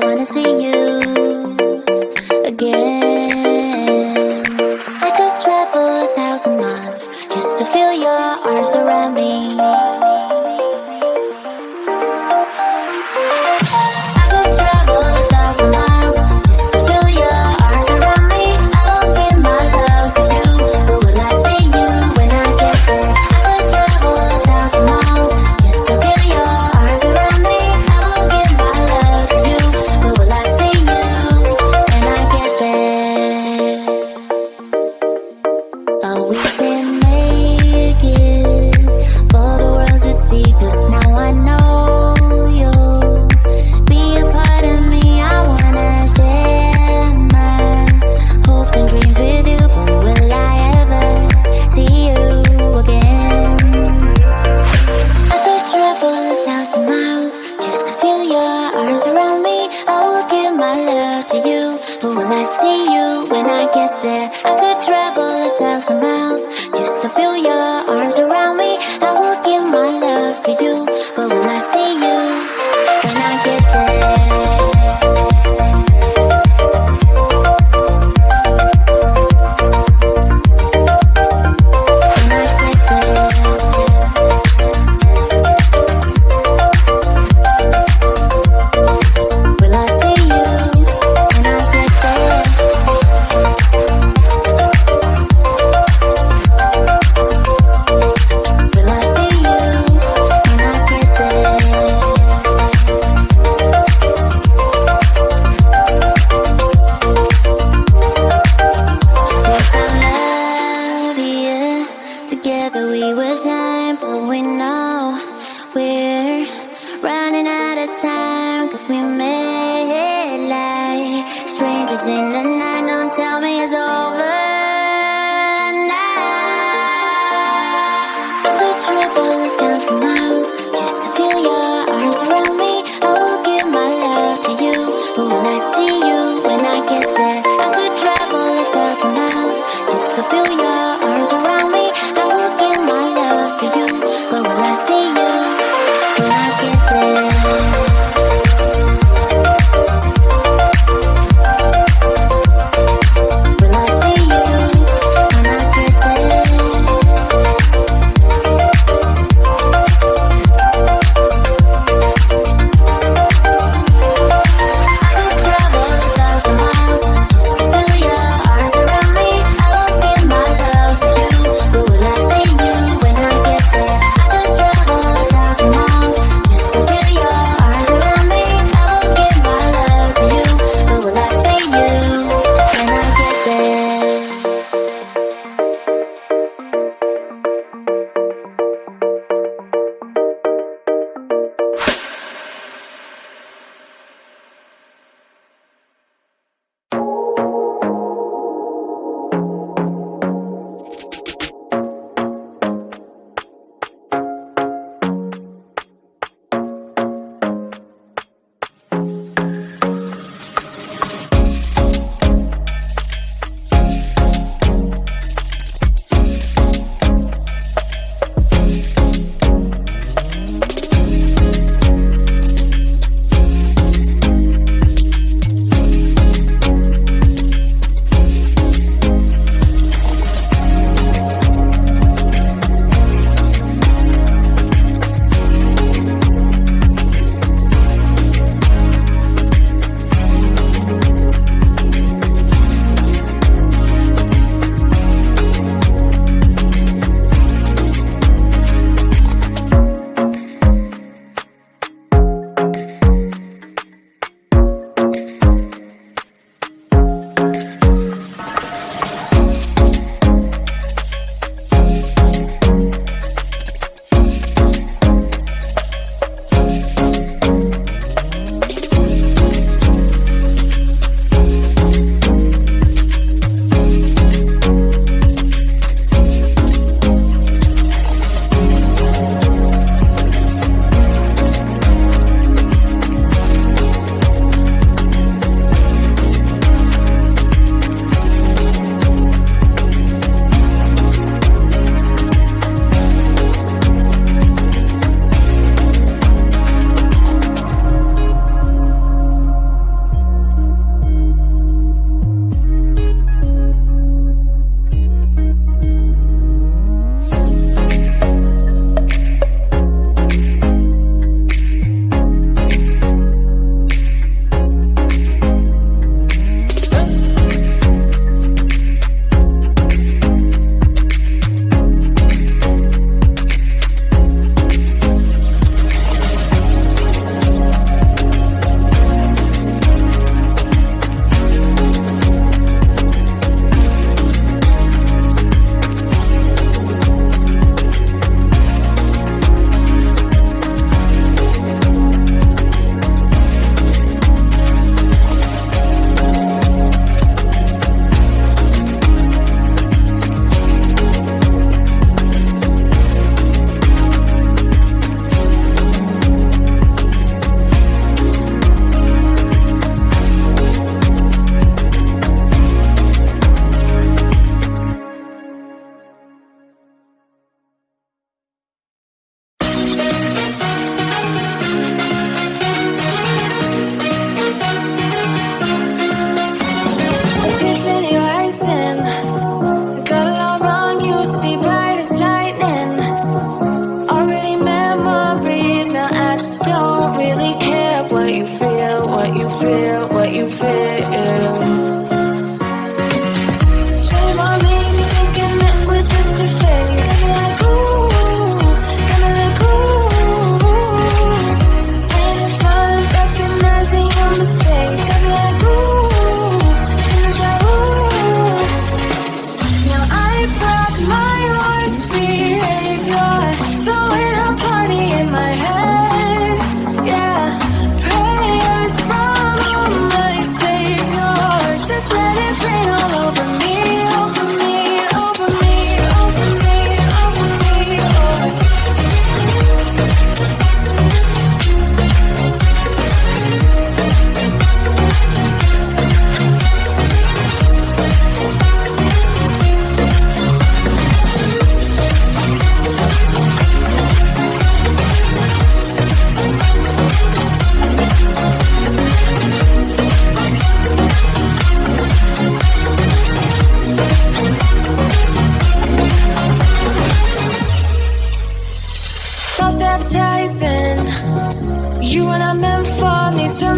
wanna see you again. I could travel 1,000 miles just to feel your arms around me. I could travel 1,000 miles just to feel your arms around me. I will give my love to you, but will I see you when I get there? I could travel 1,000 miles just to feel your arms around me. I will give my love to you, but will I see you when I get there? Oh, we can make it for the world to see, 'cause now I know you'll be a part of me. I wanna share my hopes and dreams with you, but will I ever see you again? I could travel 1,000 miles just to feel your arms around me. I will give my love to you, but will I see you when I get there? I could travel 1,000 miles just to feel your arms around me. I will give my love to you, but will I see you when I get there? Together we will shine, but we know we're running out of time, 'cause we made like strangers in the night. Don't tell me it's over now. I could travel 1,000 miles just to feel your arms around me. I will give my love to you, but will I see you when I get there? I could travel 1,000 miles just to feel your arms around me. I will give my love to you, but will I see you when I get there? Will I see you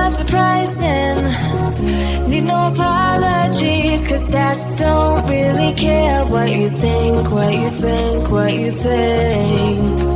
not surprising. Need no apologies, cause stats don't really care what you think, what you think, what you think.